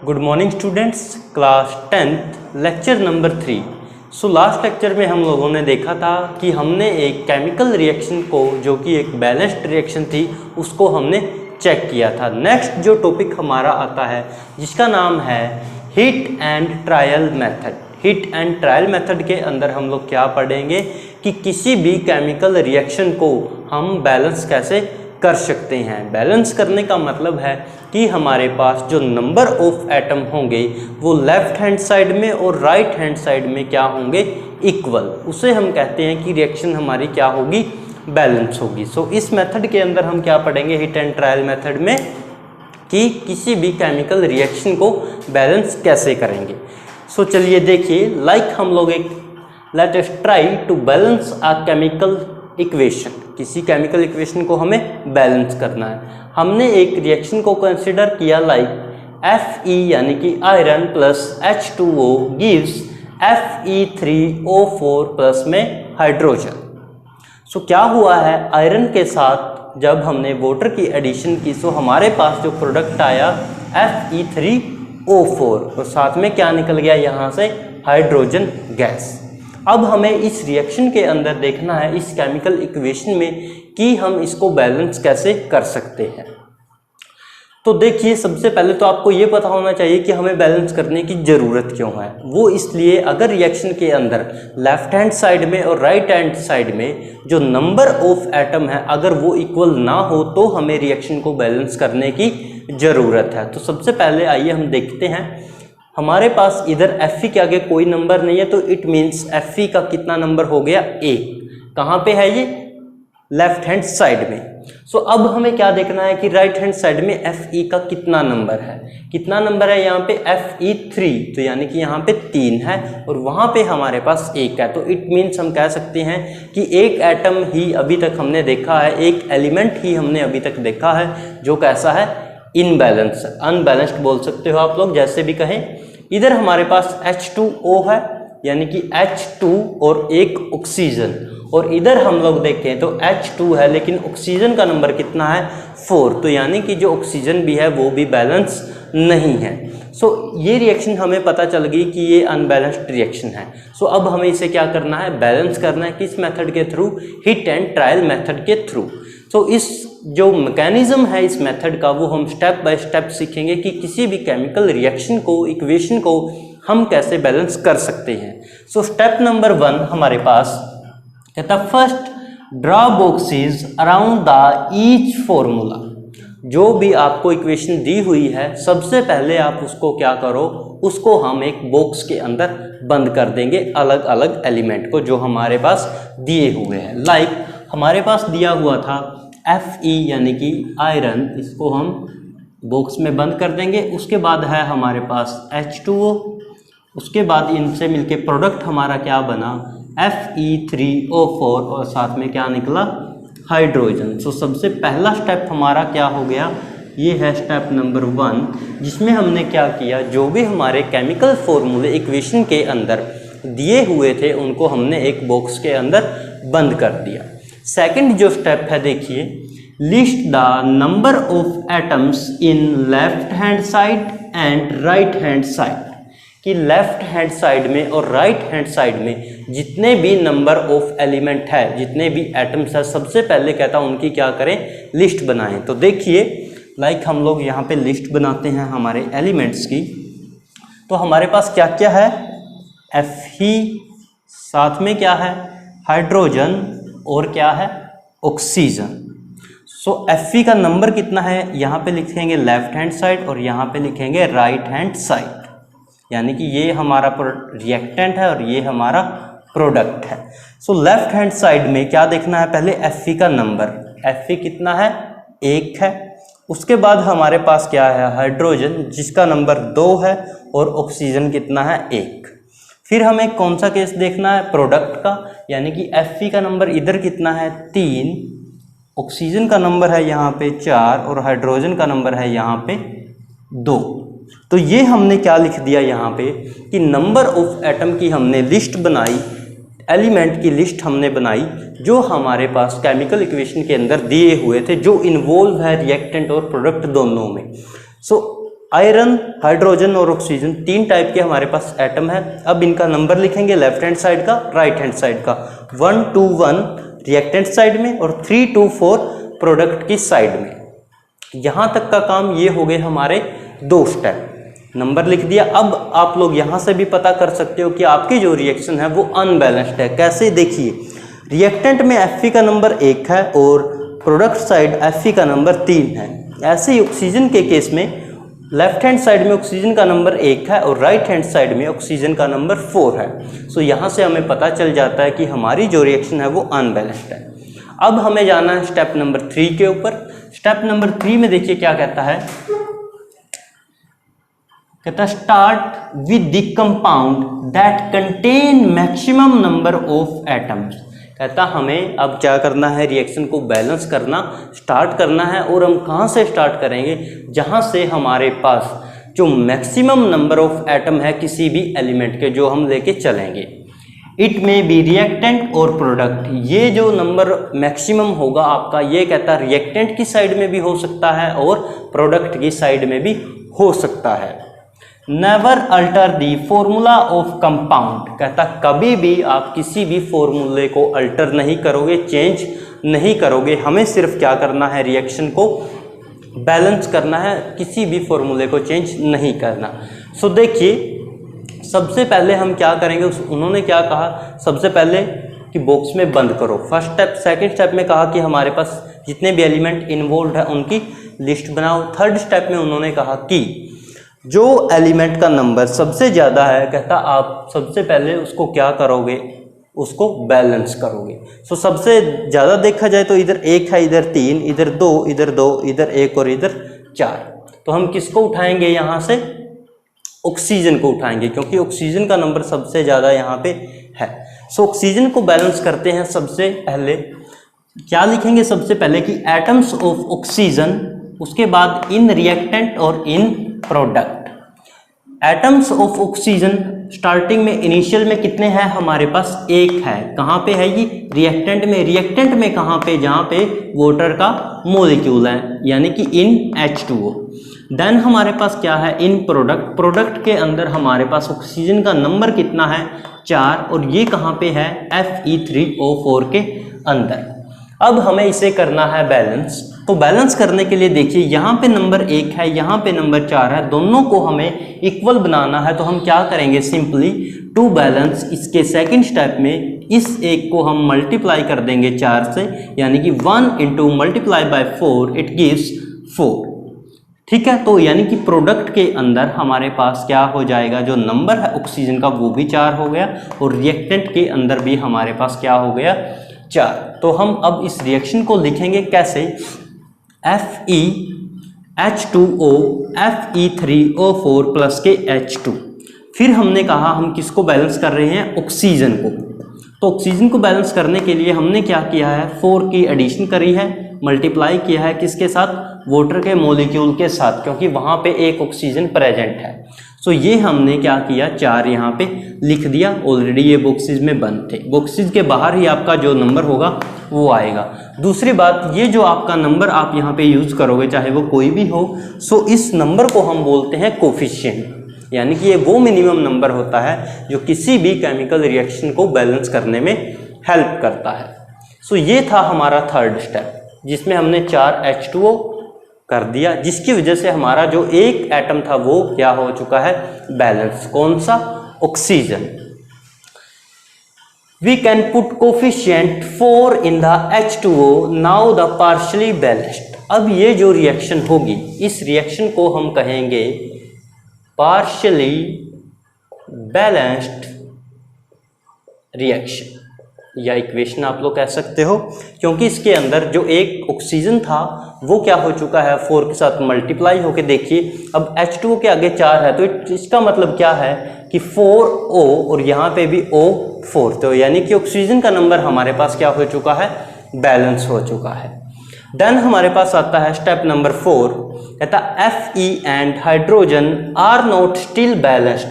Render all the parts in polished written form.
Good morning students, class 10th lecture number 3। Last lecture में हम लोगों ने देखा था कि हमने एक केमिकल रिएक्शन को, जो कि एक बैलेंस्ड रिएक्शन थी, उसको हमने चेक किया था। नेक्स्ट जो टॉपिक हमारा आता है जिसका नाम है heat and trial method. Heat and trial method के अंदर हम लोग क्या पढ़ेंगे कि किसी भी केमिकल रिएक्शन को हम बैलेंस कैसे कर सकते हैं। बैलेंस करने का मतलब है कि हमारे पास जो नंबर ऑफ एटम होंगे वो लेफ्ट हैंड साइड में और राइट हैंड साइड में क्या होंगे, इक्वल। उसे हम कहते हैं कि रिएक्शन हमारी क्या होगी, बैलेंस होगी। इस मेथड के अंदर हम क्या पढ़ेंगे हीट एंड ट्रायल मेथड में, कि किसी भी केमिकल रिएक्शन को बैलेंस कैसे करेंगे। चलिए देखिए, हम लोग एक let us try to balance a chemical equation. किसी केमिकल इक्वेशन को हमें बैलेंस करना है। हमने एक रिएक्शन को कंसिडर किया Fe यानी कि iron plus H2O gives Fe3O4 plus में हाइड्रोजन। क्या हुआ है, आयरन के साथ जब हमने वाटर की एडिशन की हमारे पास जो प्रोडक्ट आया Fe3O4 और साथ में क्या निकल गया यहाँ से, हाइड्रोजन गैस। अब हमें इस रिएक्शन के अंदर देखना है, इस केमिकल इक्वेशन में, कि हम इसको बैलेंस कैसे कर सकते हैं। तो देखिए, सबसे पहले तो आपको ये पता होना चाहिए कि हमें बैलेंस करने की ज़रूरत क्यों है। वो इसलिए, अगर रिएक्शन के अंदर लेफ्ट हैंड साइड में और राइट हैंड साइड में जो नंबर ऑफ एटम है अगर वो इक्वल ना हो तो हमें रिएक्शन को बैलेंस करने की ज़रूरत है। तो सबसे पहले आइए हम देखते हैं, हमारे पास इधर Fe के आगे कोई नंबर नहीं है, तो इट मीन्स Fe का कितना नंबर हो गया, 1। कहाँ पे है ये, लेफ्ट हैंड साइड में। अब हमें क्या देखना है कि राइट हैंड साइड में Fe का कितना नंबर है। कितना नंबर है यहाँ पे, Fe3, तो यानी कि यहाँ पे 3 है और वहाँ पे हमारे पास 1 है। तो इट मीन्स हम कह सकते हैं कि एक एटम ही अभी तक हमने देखा है, एक एलिमेंट ही हमने अभी तक देखा है जो कैसा है, इनबैलेंस, अनबैलेंस्ड बोल सकते हो आप लोग, जैसे भी कहें। इधर हमारे पास H2O है यानी कि H2 और एक ऑक्सीजन, और इधर हम लोग देखें तो H2 है लेकिन ऑक्सीजन का नंबर कितना है, 4। तो यानी कि जो ऑक्सीजन भी है वो भी बैलेंस नहीं है। ये रिएक्शन हमें पता चल गई कि ये अनबैलेंस्ड रिएक्शन है। अब हमें इसे क्या करना है, बैलेंस करना है। किस मेथड के through, heat and trial method के थ्रू। इस जो मैकेनिज्म है इस मेथड का, वो हम स्टेप बाय स्टेप सीखेंगे कि किसी भी केमिकल रिएक्शन को, इक्वेशन को हम कैसे बैलेंस कर सकते हैं। स्टेप नंबर 1 हमारे पास कहता, first draw boxes around the each formula. जो भी आपको इक्वेशन दी हुई है, सबसे पहले आप उसको क्या करो, उसको हम एक बॉक्स के अंदर बंद कर देंगे, अलग अलग एलिमेंट को जो हमारे पास दिए हुए हैं। हमारे पास दिया हुआ था Fe यानी कि आयरन, इसको हम बॉक्स में बंद कर देंगे। उसके बाद है हमारे पास H2O, उसके बाद इनसे मिलके प्रोडक्ट हमारा क्या बना, Fe3O4 और साथ में क्या निकला, हाइड्रोजन। सबसे पहला स्टेप हमारा क्या हो गया, ये है स्टेप नंबर 1, जिसमें हमने क्या किया, जो भी हमारे केमिकल फॉर्मूले इक्वेशन के अंदर दिए हुए थे उनको हमने एक बॉक्स के अंदर बंद कर दिया। सेकंड जो स्टेप है, देखिए, list the number of atoms in left hand side and right hand side, कि लेफ्ट हैंड साइड में और राइट हैंड साइड में जितने भी नंबर ऑफ एलिमेंट है, जितने भी एटम्स है, सबसे पहले कहता हूँ उनकी क्या करें, लिस्ट बनाएं। तो देखिए, हम लोग यहाँ पे लिस्ट बनाते हैं हमारे एलिमेंट्स की। तो हमारे पास क्या क्या है, Fe, साथ में क्या है, हाइड्रोजन, और क्या है, ऑक्सीजन। Fe का नंबर कितना है, यहाँ पे लिखेंगे लेफ्ट हैंड साइड और यहाँ पे लिखेंगे राइट हैंड साइड, यानी कि ये हमारा रिएक्टेंट है और ये हमारा प्रोडक्ट है। लेफ्ट हैंड साइड में क्या देखना है, पहले Fe का नंबर, Fe कितना है, 1 है। उसके बाद हमारे पास क्या है, हाइड्रोजन, जिसका नंबर 2 है, और ऑक्सीजन कितना है, 1। फिर हमें कौन सा केस देखना है, प्रोडक्ट का, यानी कि Fe का नंबर इधर कितना है, 3, ऑक्सीजन का नंबर है यहाँ पे 4 और हाइड्रोजन का नंबर है यहाँ पे 2। तो ये हमने क्या लिख दिया यहाँ पे कि नंबर ऑफ एटम की हमने लिस्ट बनाई, एलिमेंट की लिस्ट हमने बनाई जो हमारे पास केमिकल इक्वेशन के अंदर दिए हुए थे, जो इन्वॉल्व है रिएक्टेंट और प्रोडक्ट दोनों में। आयरन, हाइड्रोजन और ऑक्सीजन 3 टाइप के हमारे पास एटम है। अब इनका नंबर लिखेंगे लेफ्ट हैंड साइड का, राइट हैंड साइड का। 1 to 1 रिएक्टेंट साइड में और 3 to 4 प्रोडक्ट की साइड में। यहाँ तक का काम ये हो गए हमारे 2 स्टेप, नंबर लिख दिया। अब आप लोग यहाँ से भी पता कर सकते हो कि आपकी जो रिएक्शन है वो अनबैलेंस्ड है। कैसे, देखिए रिएक्टेंट में Fe का नंबर 1 है और प्रोडक्ट साइड Fe का नंबर 3 है। ऐसे ही ऑक्सीजन के केस में लेफ्ट हैंड साइड में ऑक्सीजन का नंबर 1 है और राइट हैंड साइड में ऑक्सीजन का नंबर 4 है। सो यहाँ से हमें पता चल जाता है कि हमारी जो रिएक्शन है वो अनबैलेंस्ड है। अब हमें जाना है स्टेप नंबर 3 के ऊपर। स्टेप नंबर 3 में देखिए क्या कहता है, कहता है start with the compound that contain maximum number of atoms. कहता हमें अब क्या करना है, रिएक्शन को बैलेंस करना स्टार्ट करना है। और हम कहाँ से स्टार्ट करेंगे, जहाँ से हमारे पास जो मैक्सिमम नंबर ऑफ एटम है किसी भी एलिमेंट के, जो हम लेके चलेंगे। इट में बी रिएक्टेंट और प्रोडक्ट, ये जो नंबर मैक्सिमम होगा आपका, ये कहता है रिएक्टेंट की साइड में भी हो सकता है और प्रोडक्ट की साइड में भी हो सकता है। Never alter the formula of compound, कहता कभी भी आप किसी भी फॉर्मूले को अल्टर नहीं करोगे, चेंज नहीं करोगे। हमें सिर्फ क्या करना है, रिएक्शन को बैलेंस करना है, किसी भी फॉर्मूले को चेंज नहीं करना। सो देखिए सबसे पहले हम क्या करेंगे, उन्होंने क्या कहा, सबसे पहले कि बॉक्स में बंद करो। First step. सेकंड स्टेप में कहा कि हमारे पास जितने भी एलिमेंट इन्वॉल्व है उनकी लिस्ट बनाओ। थर्ड स्टेप में उन्होंने कहा कि जो एलिमेंट का नंबर सबसे ज़्यादा है, कहता आप सबसे पहले उसको क्या करोगे, उसको बैलेंस करोगे। सो सबसे ज़्यादा देखा जाए तो इधर 1 है, इधर 3, इधर 2, इधर 2, इधर 1 और इधर 4। तो हम किसको उठाएंगे, यहाँ से ऑक्सीजन को उठाएंगे, क्योंकि ऑक्सीजन का नंबर सबसे ज़्यादा यहाँ पे है। सो ऑक्सीजन को बैलेंस करते हैं। सबसे पहले क्या लिखेंगे, सबसे पहले कि एटम्स ऑफ ऑक्सीजन, उसके बाद इन रिएक्टेंट और इन product. Atoms of oxygen starting में इनिशियल में कितने हैं हमारे पास, 1 है। कहाँ पे है ये, रिएक्टेंट में। रिएक्टेंट में कहाँ पे, जहाँ पे वाटर का मॉलिक्यूल है, यानी कि इन H2O। देन हमारे पास क्या है, इन प्रोडक्ट। प्रोडक्ट के अंदर हमारे पास ऑक्सीजन का नंबर कितना है, 4, और ये कहाँ पे है, Fe3O4 के अंदर। अब हमें इसे करना है बैलेंस। तो बैलेंस करने के लिए देखिए यहाँ पे नंबर 1 है, यहाँ पे नंबर 4 है, दोनों को हमें इक्वल बनाना है। तो हम क्या करेंगे, सिंपली टू बैलेंस, इसके सेकंड स्टेप में इस 1 को हम मल्टीप्लाई कर देंगे 4 से, यानी कि 1 into multiply by 4 it gives 4। ठीक है, तो यानी कि प्रोडक्ट के अंदर हमारे पास क्या हो जाएगा, जो नंबर है ऑक्सीजन का वो भी 4 हो गया, और रिएक्टेंट के अंदर भी हमारे पास क्या हो गया, 4। तो हम अब इस रिएक्शन को लिखेंगे कैसे, FeH2O Fe3O4 प्लस के H2। फिर हमने कहा हम किसको बैलेंस कर रहे हैं, ऑक्सीजन को। तो ऑक्सीजन को बैलेंस करने के लिए हमने क्या किया है, 4 की एडिशन करी है, मल्टीप्लाई किया है किसके साथ, वाटर के मॉलिक्यूल के साथ, क्योंकि वहाँ पे एक ऑक्सीजन प्रेजेंट है। सो ये हमने क्या किया, 4 यहाँ पे लिख दिया। ऑलरेडी ये बॉक्सेज में बंद थे, बॉक्सेज के बाहर ही आपका जो नंबर होगा वो आएगा। दूसरी बात, ये जो आपका नंबर आप यहाँ पे यूज़ करोगे, चाहे वो कोई भी हो, सो इस नंबर को हम बोलते हैं कोफिशिएंट, यानी कि ये वो मिनिमम नंबर होता है जो किसी भी केमिकल रिएक्शन को बैलेंस करने में हेल्प करता है। सो ये था हमारा थर्ड स्टेप, जिसमें हमने 4 H2O कर दिया, जिसकी वजह से हमारा जो एक एटम था वो क्या हो चुका है, बैलेंस। कौन सा, oxygen. We can put coefficient 4 in the H2O, now the partially balanced। अब ये जो रिएक्शन होगी, इस रिएक्शन को हम कहेंगे partially balanced रिएक्शन, या इक्वेशन आप लोग कह सकते हो, क्योंकि इसके अंदर जो एक ऑक्सीजन था वो क्या हो चुका है, 4 के साथ मल्टीप्लाई होके। देखिए अब H2O के आगे 4 है, तो इसका मतलब क्या है कि 4O और यहाँ पे भी O4, तो यानी कि ऑक्सीजन का नंबर हमारे पास क्या हो चुका है, बैलेंस हो चुका है। देन हमारे पास आता है स्टेप नंबर 4, कहता Fe and hydrogen are not still balanced,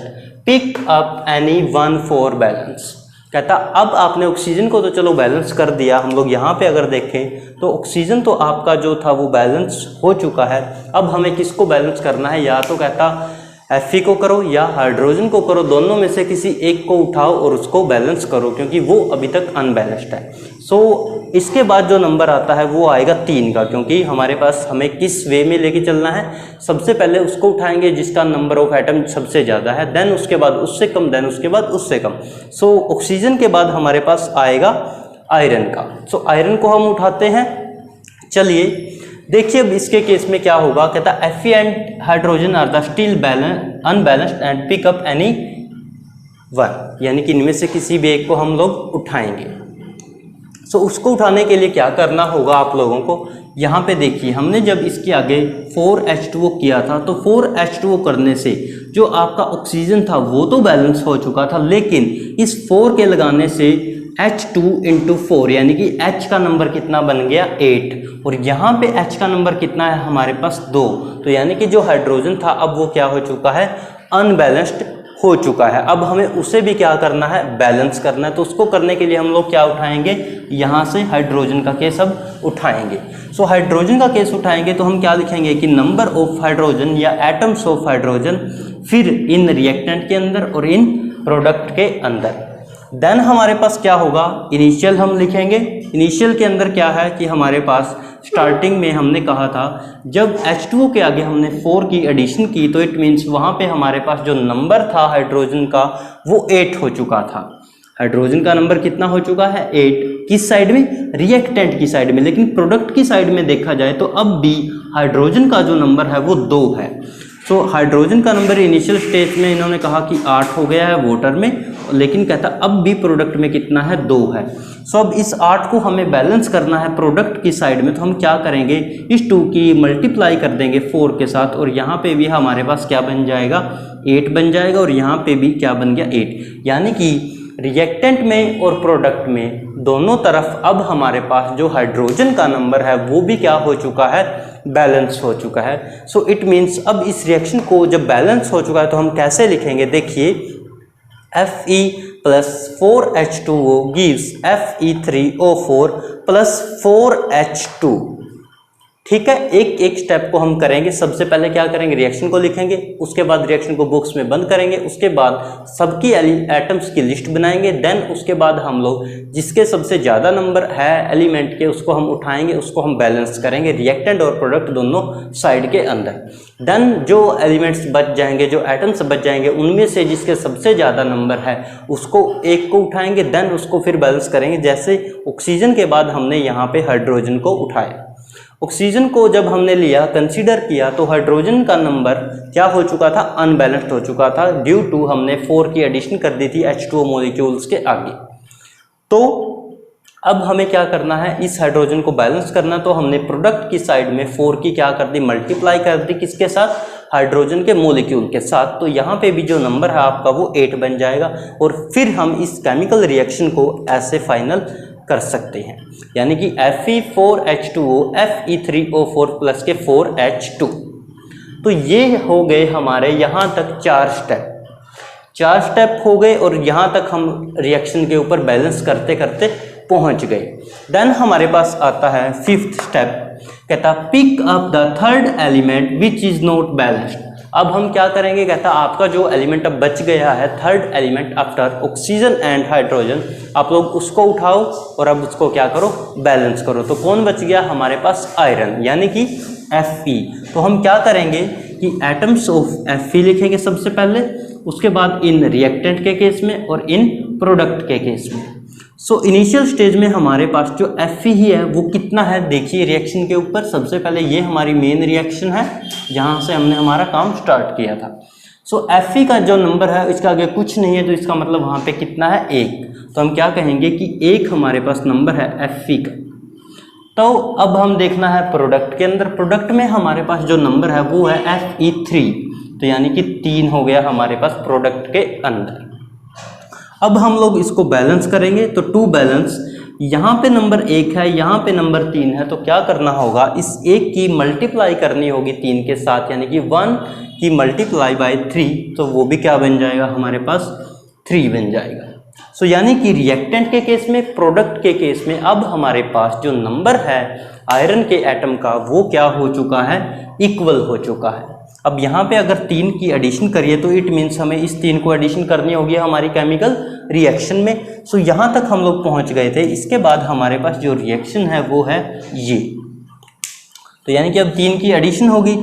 pick up any one for balance. कहता अब आपने ऑक्सीजन को तो चलो बैलेंस कर दिया, हम लोग यहाँ पे अगर देखें तो ऑक्सीजन तो आपका जो था वो बैलेंस हो चुका है। अब हमें किसको बैलेंस करना है, या तो कहता Fe को करो या हाइड्रोजन को करो, दोनों में से किसी एक को उठाओ और उसको बैलेंस करो, क्योंकि वो अभी तक अनबैलेंस्ड है। सो इसके बाद जो नंबर आता है वो आएगा 3 का, क्योंकि हमारे पास हमें किस वे में लेके चलना है, सबसे पहले उसको उठाएंगे जिसका नंबर ऑफ एटम सबसे ज़्यादा है, देन उसके बाद उससे कम, देन उसके बाद उससे कम। सो ऑक्सीजन के बाद हमारे पास आएगा आयरन का। सो आयरन को हम उठाते हैं। चलिए देखिए अब इसके केस में क्या होगा, कहता Fe and hydrogen are the still unbalanced and pick up any one, यानी कि इनमें से किसी भी एक को हम लोग उठाएंगे। सो उसको उठाने के लिए क्या करना होगा आप लोगों को, यहाँ पे देखिए हमने जब इसके आगे 4H2O किया था तो 4H2O करने से जो आपका ऑक्सीजन था वो तो बैलेंस हो चुका था, लेकिन इस 4 के लगाने से H2 × 4 यानी कि H का नंबर कितना बन गया 8, और यहाँ पे H का नंबर कितना है हमारे पास 2, तो यानी कि जो हाइड्रोजन था अब वो क्या हो चुका है, अनबैलेंस्ड हो चुका है। अब हमें उसे भी क्या करना है, बैलेंस करना है। तो उसको करने के लिए हम लोग क्या उठाएंगे, यहाँ से हाइड्रोजन का केस अब उठाएंगे। सो हाइड्रोजन का केस उठाएंगे तो हम क्या लिखेंगे कि नंबर ऑफ हाइड्रोजन या एटम्स ऑफ हाइड्रोजन, फिर इन रिएक्टेंट के अंदर और इन प्रोडक्ट के अंदर। देन हमारे पास क्या होगा, इनिशियल हम लिखेंगे। इनिशियल के अंदर क्या है कि हमारे पास स्टार्टिंग में हमने कहा था जब H2O के आगे हमने 4 की एडिशन की तो इट मीन्स वहाँ पे हमारे पास जो नंबर था हाइड्रोजन का वो 8 हो चुका था। हाइड्रोजन का नंबर कितना हो चुका है 8, किस साइड में, रिएक्टेंट की साइड में। लेकिन प्रोडक्ट की साइड में देखा जाए तो अब भी हाइड्रोजन का जो नंबर है वो 2 है। तो हाइड्रोजन का नंबर इनिशियल स्टेज में इन्होंने कहा कि 8 हो गया है वाटर में, लेकिन कहता अब भी प्रोडक्ट में कितना है 2 है। सो अब इस 8 को हमें बैलेंस करना है प्रोडक्ट की साइड में, तो हम क्या करेंगे, इस 2 की मल्टीप्लाई कर देंगे 4 के साथ, और यहाँ पे भी हमारे पास क्या बन जाएगा 8 बन जाएगा, और यहाँ पे भी क्या बन गया 8। यानी कि रिएक्टेंट में और प्रोडक्ट में दोनों तरफ अब हमारे पास जो हाइड्रोजन का नंबर है वो भी क्या हो चुका है, बैलेंस हो चुका है। सो इट मीन्स अब इस रिएक्शन को जब बैलेंस हो चुका है तो हम कैसे लिखेंगे, देखिए Fe + 4H2O gives Fe3O4 + 4H2। ठीक है, एक एक स्टेप को हम करेंगे। सबसे पहले क्या करेंगे, रिएक्शन को लिखेंगे, उसके बाद रिएक्शन को बॉक्स में बंद करेंगे, उसके बाद सबकी एटम्स की लिस्ट बनाएंगे। देन उसके बाद हम लोग जिसके सबसे ज़्यादा नंबर है एलिमेंट के उसको हम उठाएंगे, उसको हम बैलेंस करेंगे रिएक्टेंट और प्रोडक्ट दोनों साइड के अंदर। देन जो एलिमेंट्स बच जाएंगे, जो एटम्स बच जाएंगे, उनमें से जिसके सबसे ज़्यादा नंबर है उसको एक को उठाएंगे, देन उसको फिर बैलेंस करेंगे। जैसे ऑक्सीजन के बाद हमने यहाँ पे हाइड्रोजन को उठाया। ऑक्सीजन को जब हमने लिया, कंसीडर किया, तो हाइड्रोजन का नंबर क्या हो चुका था, अनबैलेंस्ड हो चुका था, ड्यू टू हमने 4 की एडिशन कर दी थी H2O मॉलिक्यूल्स के आगे। तो अब हमें क्या करना है, इस हाइड्रोजन को बैलेंस करना। तो हमने प्रोडक्ट की साइड में 4 की क्या कर दी, मल्टीप्लाई कर दी, किसके साथ, हाइड्रोजन के मॉलिक्यूल के साथ। तो यहाँ पे भी जो नंबर है आपका वो 8 बन जाएगा, और फिर हम इस केमिकल रिएक्शन को ऐसे फाइनल कर सकते हैं, यानी कि Fe4H2O Fe3O4 प्लस के 4H2। तो ये हो गए हमारे यहाँ तक 4 स्टेप हो गए, और यहाँ तक हम रिएक्शन के ऊपर बैलेंस करते करते पहुँच गए। देन हमारे पास आता है 5th स्टेप, कहता pick up the 3rd element which is not balanced. अब हम क्या करेंगे, कहता आपका जो एलिमेंट अब बच गया है 3rd element after oxygen and hydrogen, आप लोग उसको उठाओ और अब उसको क्या करो, बैलेंस करो। तो कौन बच गया हमारे पास, आयरन, यानी कि Fe। तो हम क्या करेंगे कि एटम्स ऑफ Fe लिखेंगे सबसे पहले, उसके बाद इन रिएक्टेंट के केस में और इन प्रोडक्ट के केस में। सो इनिशियल स्टेज में हमारे पास जो Fe ही है वो कितना है, देखिए रिएक्शन के ऊपर सबसे पहले ये हमारी मेन रिएक्शन है जहाँ से हमने हमारा काम स्टार्ट किया था। सो Fe का जो नंबर है इसका आगे कुछ नहीं है, तो इसका मतलब वहाँ पे कितना है 1। तो हम क्या कहेंगे कि 1 हमारे पास नंबर है Fe का। तो अब हम देखना है प्रोडक्ट के अंदर, प्रोडक्ट में हमारे पास जो नंबर है वो है Fe3, तो यानी कि 3 हो गया हमारे पास प्रोडक्ट के अंदर। अब हम लोग इसको बैलेंस करेंगे, तो टू बैलेंस, यहाँ पे नंबर 1 है, यहाँ पे नंबर 3 है, तो क्या करना होगा, इस 1 की मल्टीप्लाई करनी होगी 3 के साथ, यानी कि 1 की मल्टीप्लाई बाय 3, तो वो भी क्या बन जाएगा हमारे पास 3 बन जाएगा। सो यानी कि रिएक्टेंट के केस में, प्रोडक्ट के केस में अब हमारे पास जो नंबर है आयरन के एटम का वो क्या हो चुका है, इक्वल हो चुका है। अब यहाँ पे अगर 3 की एडिशन करिए तो इट मीन्स हमें इस 3 को एडिशन करनी होगी हमारी केमिकल रिएक्शन में। सो यहाँ तक हम लोग पहुँच गए थे। इसके बाद हमारे पास जो रिएक्शन है वो है ये, तो यानी कि अब 3 की एडिशन होगी।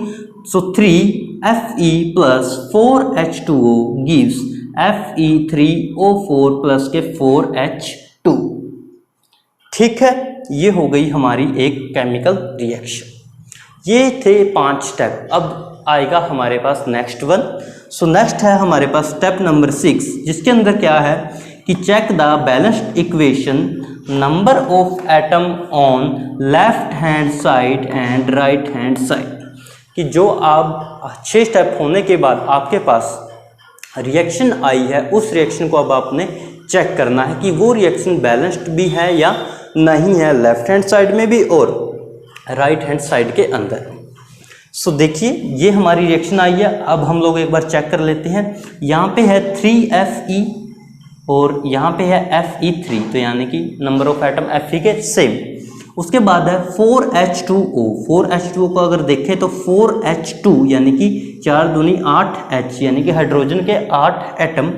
सो 3Fe plus 4H2O gives Fe3O4 plus के 4H2। ठीक है, ये हो गई हमारी एक केमिकल रिएक्शन। ये थे 5 स्टेप। अब आएगा हमारे पास नेक्स्ट वन। सो नेक्स्ट है हमारे पास स्टेप नंबर 6, जिसके अंदर क्या है कि check the balanced equation number of atom on left hand side and right hand side. कि जो आप 6 स्टेप होने के बाद आपके पास रिएक्शन आई है, उस रिएक्शन को अब आपने चेक करना है कि वो रिएक्शन बैलेंस्ड भी है या नहीं है, लेफ्ट हैंड साइड में भी और राइट हैंड साइड के अंदर। सो देखिए ये हमारी रिएक्शन आई है। अब हम लोग एक बार चेक कर लेते हैं। यहाँ पे है 3Fe और यहाँ पे है Fe3, तो यानी कि नंबर ऑफ एटम Fe के सेम। उसके बाद है 4H2O। 4H2O को अगर देखें तो 4H2 यानी कि 4 दूनी 8H, यानी कि हाइड्रोजन के 8 एटम।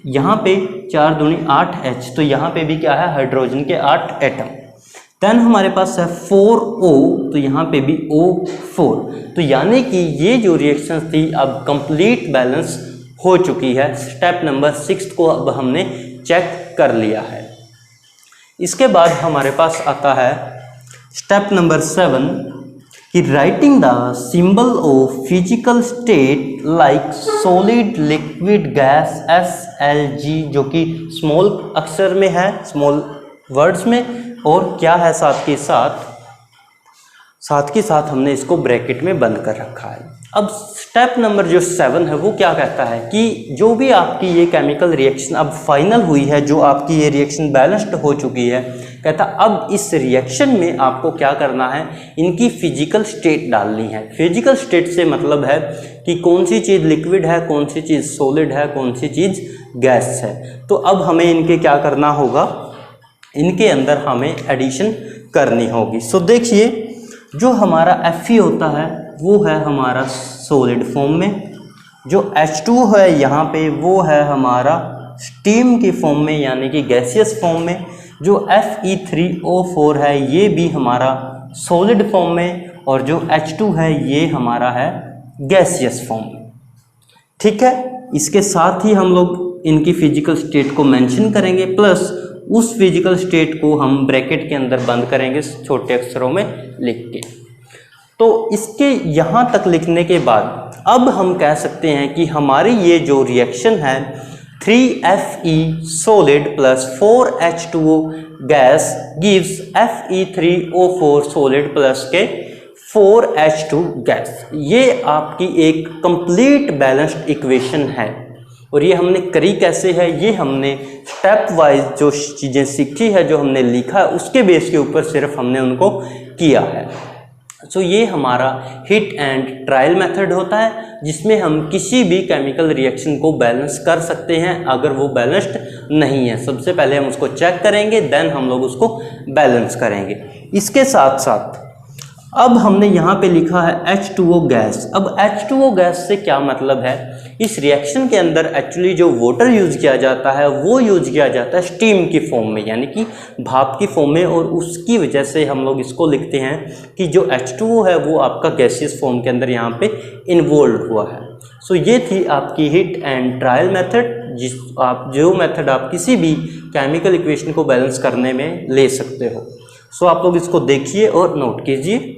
यहाँ पे 4 दूनी 8H, तो यहाँ पे भी क्या है, हाइड्रोजन के 8 एटम। देन हमारे पास है 4O, तो यहाँ पे भी O4। तो यानी कि ये जो रिएक्शन थी अब कंप्लीट बैलेंस हो चुकी है। स्टेप नंबर 6 को अब हमने चेक कर लिया है। इसके बाद हमारे पास आता है स्टेप नंबर 7 कि writing the symbol of physical state like solid, liquid, gas, SLG, जो कि स्मॉल अक्षर में है, स्मॉल वर्ड्स में, और क्या है साथ के साथ हमने इसको ब्रैकेट में बंद कर रखा है। अब स्टेप नंबर जो 7 है वो क्या कहता है कि जो भी आपकी ये केमिकल रिएक्शन अब फाइनल हुई है, जो आपकी ये रिएक्शन बैलेंस्ड हो चुकी है, कहता अब इस रिएक्शन में आपको क्या करना है, इनकी फिजिकल स्टेट डालनी है। फिजिकल स्टेट से मतलब है कि कौन सी चीज़ लिक्विड है, कौन सी चीज़ सॉलिड है, कौन सी चीज़ गैस है। तो अब हमें इनके क्या करना होगा, इनके अंदर हमें एडिशन करनी होगी। सो देखिए जो हमारा Fe होता है वो है हमारा सॉलिड फॉर्म में, जो H2 है यहाँ पे वो है हमारा स्टीम की फॉर्म में यानी कि गैसियस फॉर्म में, जो Fe3O4 है ये भी हमारा सॉलिड फॉर्म में, और जो H2 है ये हमारा है गैसियस फॉर्म में। ठीक है, इसके साथ ही हम लोग इनकी फिजिकल स्टेट को मेंशन करेंगे, प्लस उस फिजिकल स्टेट को हम ब्रैकेट के अंदर बंद करेंगे छोटे अक्षरों में लिख के। तो इसके यहाँ तक लिखने के बाद अब हम कह सकते हैं कि हमारी ये जो रिएक्शन है 3Fe solid plus 4H2O gas gives Fe3O4 solid plus के 4H2 गैस, ये आपकी एक कंप्लीट बैलेंस्ड इक्वेशन है। और ये हमने करी कैसे है, ये हमने स्टेप वाइज जो चीज़ें सीखी है, जो हमने लिखा है, उसके बेस के ऊपर सिर्फ हमने उनको किया है। सो ये हमारा हिट एंड ट्रायल मेथड होता है, जिसमें हम किसी भी केमिकल रिएक्शन को बैलेंस कर सकते हैं। अगर वो बैलेंस्ड नहीं है, सबसे पहले हम उसको चेक करेंगे, देन हम लोग उसको बैलेंस करेंगे। इसके साथ साथ अब हमने यहाँ पे लिखा है H2O गैस। अब H2O गैस से क्या मतलब है, इस रिएक्शन के अंदर एक्चुअली जो वाटर यूज़ किया जाता है वो यूज़ किया जाता है स्टीम की फॉर्म में, यानी कि भाप की फॉर्म में, और उसकी वजह से हम लोग इसको लिखते हैं कि जो H2O है वो आपका गैसियस फॉर्म के अंदर यहाँ पे इन्वॉल्व हुआ है। सो ये थी आपकी हिट एंड ट्रायल मेथड, जो मेथड आप किसी भी केमिकल इक्वेशन को बैलेंस करने में ले सकते हो। सो आप लोग इसको देखिए और नोट कीजिए।